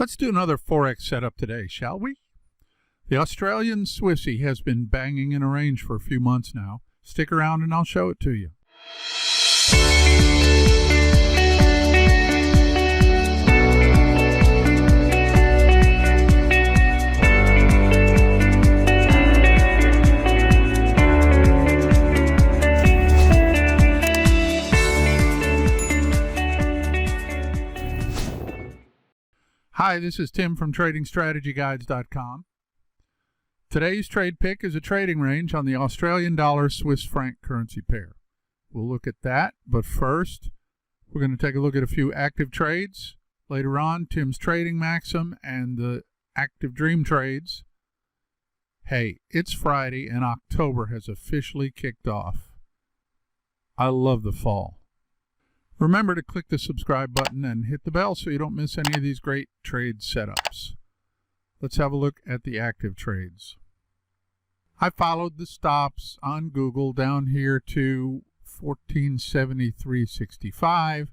Let's do another Forex setup today, shall we? The Australian Swissy has been banging in a range for a few months now. Stick around and I'll show it to you. Hi, this is Tim from TradingStrategyGuides.com. Today's trade pick is a trading range on the Australian dollar Swiss franc currency pair. We'll look at that, but first we're going to take a look at a few active trades. Later on, Tim's trading maxim and the active dream trades. Hey, it's Friday and October has officially kicked off. I love the fall. Remember to click the subscribe button and hit the bell so you don't miss any of these great trade setups. Let's have a look at the active trades. I followed the stops on Google down here to 1473.65,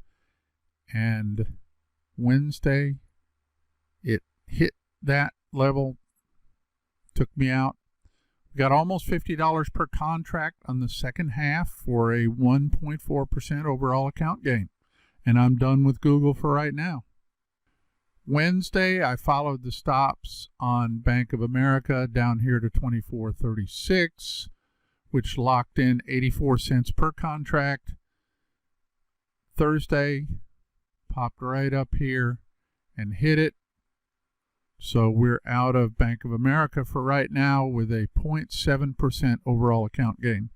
and Wednesday it hit that level, took me out. We got almost $50 per contract on the second half for a 1.4% overall account gain. And I'm done with Google for right now. Wednesday, I followed the stops on Bank of America down here to 24.36, which locked in 84 cents per contract. Thursday, popped right up here and hit it. So we're out of Bank of America for right now with a 0.7% overall account gain.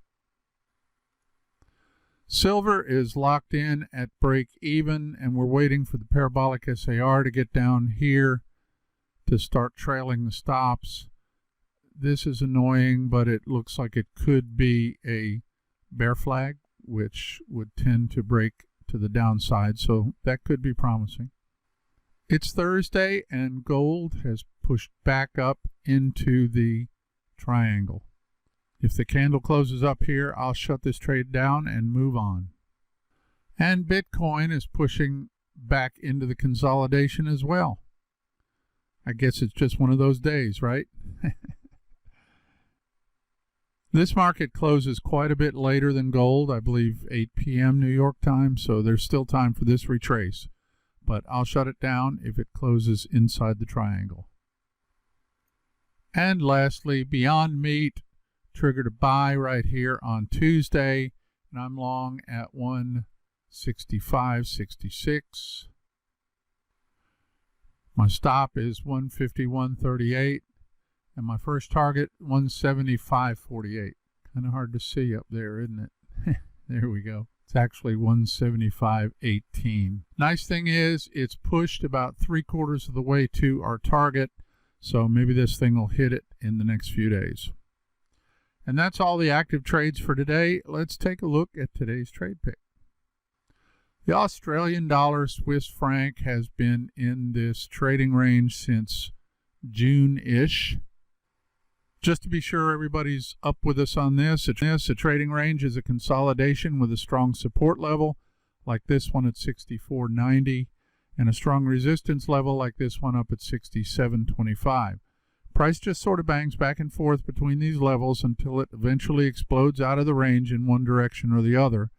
Silver is locked in at break even, and we're waiting for the parabolic SAR to get down here to start trailing the stops. This is annoying, but it looks like it could be a bear flag, which would tend to break to the downside, so that could be promising. It's Thursday and gold has pushed back up into the triangle. If the candle closes up here, I'll shut this trade down and move on. And Bitcoin is pushing back into the consolidation as well. I guess it's just one of those days, right? This market closes quite a bit later than gold, I believe 8 p.m. New York time, so there's still time for this retrace. But I'll shut it down if it closes inside the triangle. And lastly, Beyond Meat triggered a buy right here on Tuesday, and I'm long at 165.66. My stop is 151.38, and my first target 175.48. Kind of hard to see up there, isn't it? There we go. It's actually 175.18. Nice thing is it's pushed about 3/4 of the way to our target, so maybe this thing will hit it in the next few days. And that's all the active trades for today. Let's take a look at today's trade pick. The Australian dollar Swiss franc has been in this trading range since June-ish. Just to be sure everybody's up with us on this, a trading range is a consolidation with a strong support level like this one at 64.90 and a strong resistance level like this one up at 67.25. Price just sort of bangs back and forth between these levels until it eventually explodes out of the range in one direction or the other.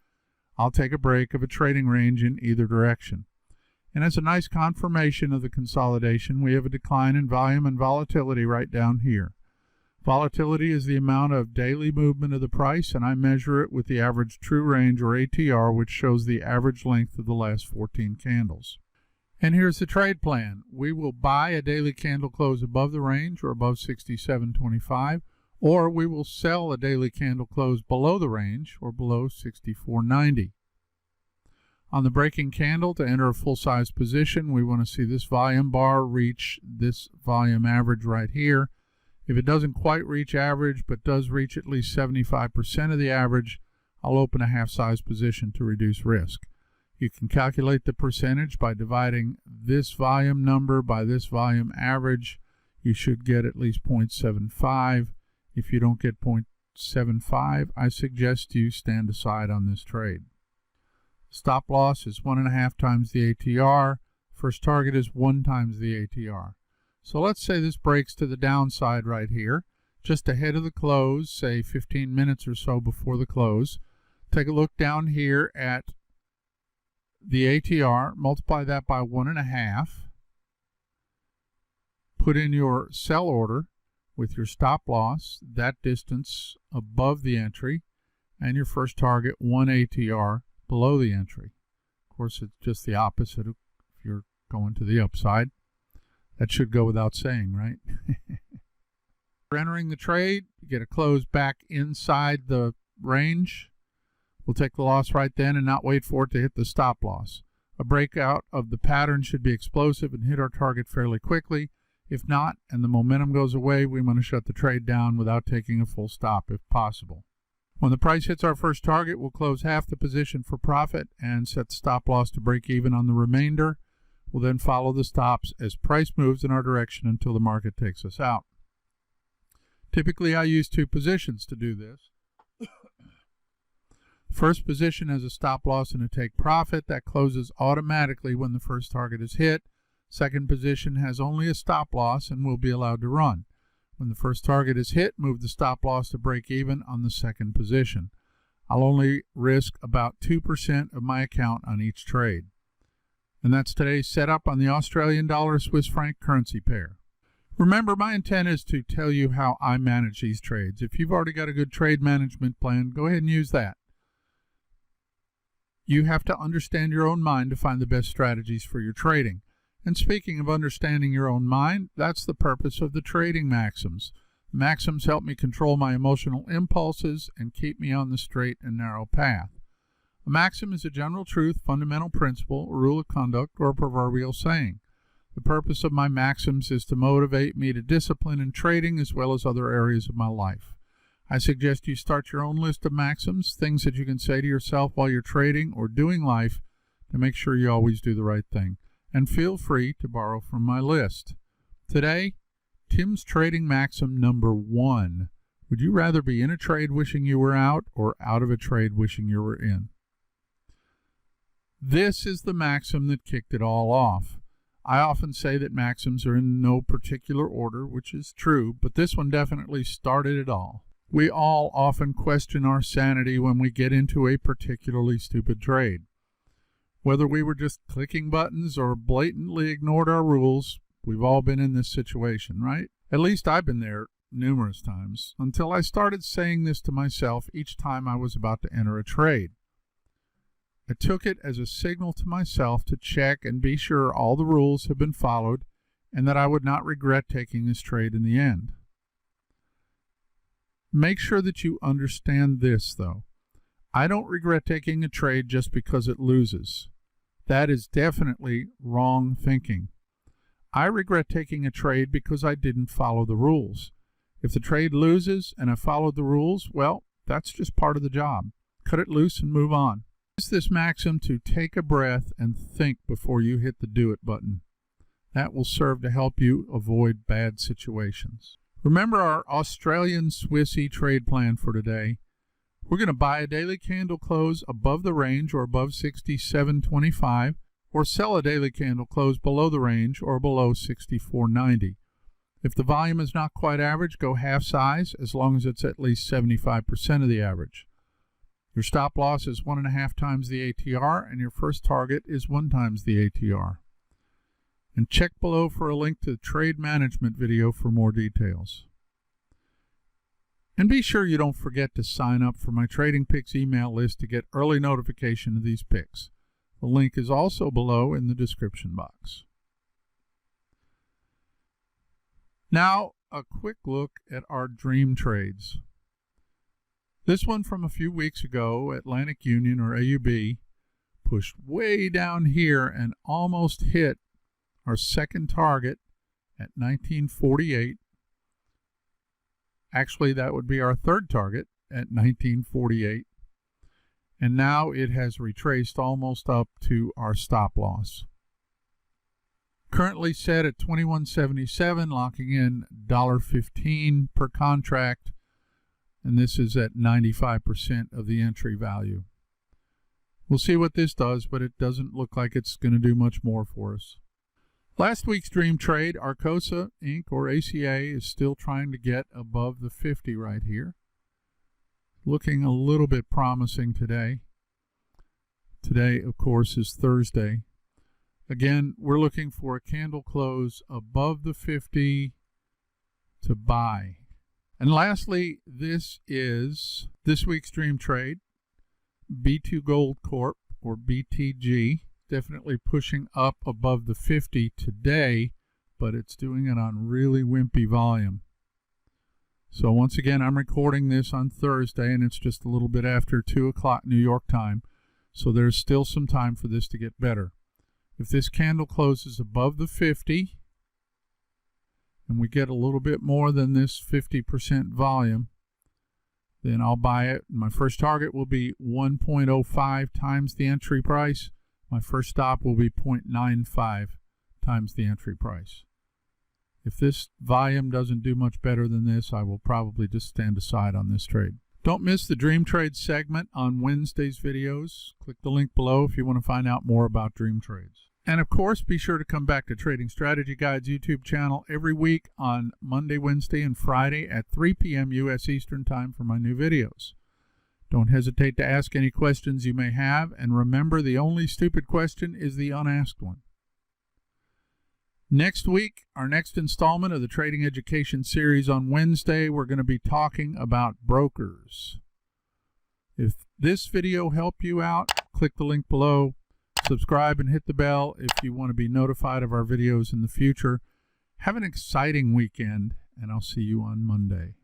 I'll take a break of a trading range in either direction. And as a nice confirmation of the consolidation, we have a decline in volume and volatility right down here. Volatility is the amount of daily movement of the price, and I measure it with the average true range, or ATR, which shows the average length of the last 14 candles. And here's the trade plan. We will buy a daily candle close above the range, or above 67.25, or we will sell a daily candle close below the range, or below 64.90. On the breaking candle, to enter a full-size position, we want to see this volume bar reach this volume average right here. If it doesn't quite reach average, but does reach at least 75% of the average, I'll open a half-size position to reduce risk. You can calculate the percentage by dividing this volume number by this volume average. You should get at least 0.75. If you don't get 0.75, I suggest you stand aside on this trade. Stop loss is 1.5 times the ATR, First target is 1 times the ATR. So let's say this breaks to the downside right here, just ahead of the close, say 15 minutes or so before the close. Take a look down here at the ATR, multiply that by 1.5, put in your sell order with your stop loss, that distance above the entry, and your first target 1 ATR below the entry. Of course, it's just the opposite if you're going to the upside. That should go without saying, right? For entering the trade, you get a close back inside the range. We'll take the loss right then and not wait for it to hit the stop loss. A breakout of the pattern should be explosive and hit our target fairly quickly. If not, and the momentum goes away, we want to shut the trade down without taking a full stop if possible. When the price hits our first target, we'll close half the position for profit and set the stop loss to break even on the remainder. We'll then follow the stops as price moves in our direction until the market takes us out. Typically, I use 2 positions to do this. First position has a stop loss and a take profit that closes automatically when the first target is hit. Second position has only a stop loss and will be allowed to run. When the first target is hit, move the stop loss to break even on the second position. I'll only risk about 2% of my account on each trade. And that's today's setup on the Australian dollar Swiss franc currency pair. Remember, my intent is to tell you how I manage these trades. If you've already got a good trade management plan, go ahead and use that. You have to understand your own mind to find the best strategies for your trading. And speaking of understanding your own mind, that's the purpose of the trading maxims. Maxims help me control my emotional impulses and keep me on the straight and narrow path. A maxim is a general truth, fundamental principle, rule of conduct, or proverbial saying. The purpose of my maxims is to motivate me to discipline in trading as well as other areas of my life. I suggest you start your own list of maxims, things that you can say to yourself while you're trading or doing life to make sure you always do the right thing. And feel free to borrow from my list. Today, Tim's trading maxim number 1. Would you rather be in a trade wishing you were out or out of a trade wishing you were in? This is the maxim that kicked it all off. I often say that maxims are in no particular order, which is true, but this one definitely started it all. We all often question our sanity when we get into a particularly stupid trade. Whether we were just clicking buttons or blatantly ignored our rules, we've all been in this situation, right? At least I've been there numerous times, until I started saying this to myself each time I was about to enter a trade. I took it as a signal to myself to check and be sure all the rules have been followed and that I would not regret taking this trade in the end. Make sure that you understand this, though. I don't regret taking a trade just because it loses. That is definitely wrong thinking. I regret taking a trade because I didn't follow the rules. If the trade loses and I followed the rules, well, that's just part of the job. Cut it loose and move on. Use this maxim to take a breath and think before you hit the do it button. That will serve to help you avoid bad situations. Remember our Australian Swiss trade plan for today. We're going to buy a daily candle close above the range or above 67.25, or sell a daily candle close below the range or below 64.90. If the volume is not quite average, go half size as long as it's at least 75% of the average. Your stop loss is 1.5 times the ATR, and your first target is 1 times the ATR. And check below for a link to the trade management video for more details. And be sure you don't forget to sign up for my Trading Picks email list to get early notification of these picks. The link is also below in the description box. Now, a quick look at our dream trades. This one from a few weeks ago, Atlantic Union or AUB, pushed way down here and almost hit our second target at 1948. Actually, that would be our third target at 1948. And now it has retraced almost up to our stop loss. Currently set at $21.77, locking in $1.15 per contract. And this is at 95% of the entry value. We'll see what this does, but it doesn't look like it's going to do much more for us. Last week's dream trade, Arcosa Inc. or ACA is still trying to get above the 50 right here. Looking a little bit promising today. Today, of course, is Thursday. Again, we're looking for a candle close above the 50 to buy. And lastly, this is this week's dream trade, B2 Gold Corp or BTG. Definitely pushing up above the 50 today, but it's doing it on really wimpy volume. So once again, I'm recording this on Thursday, and it's just a little bit after 2 o'clock New York time. So there's still some time for this to get better. If this candle closes above the 50, and we get a little bit more than this 50% volume, then I'll buy it. My first target will be 1.05 times the entry price. My first stop will be 0.95 times the entry price. If this volume doesn't do much better than this, I will probably just stand aside on this trade. Don't miss the Dream Trade segment on Wednesday's videos. Click the link below if you want to find out more about dream trades. And of course, be sure to come back to Trading Strategy Guides YouTube channel every week on Monday, Wednesday, and Friday at 3 p.m. U.S. Eastern Time for my new videos. Don't hesitate to ask any questions you may have, and remember, the only stupid question is the unasked one. Next week, our next installment of the Trading Education series on Wednesday, we're going to be talking about brokers. If this video helped you out, click the link below, subscribe and hit the bell if you want to be notified of our videos in the future. Have an exciting weekend, and I'll see you on Monday.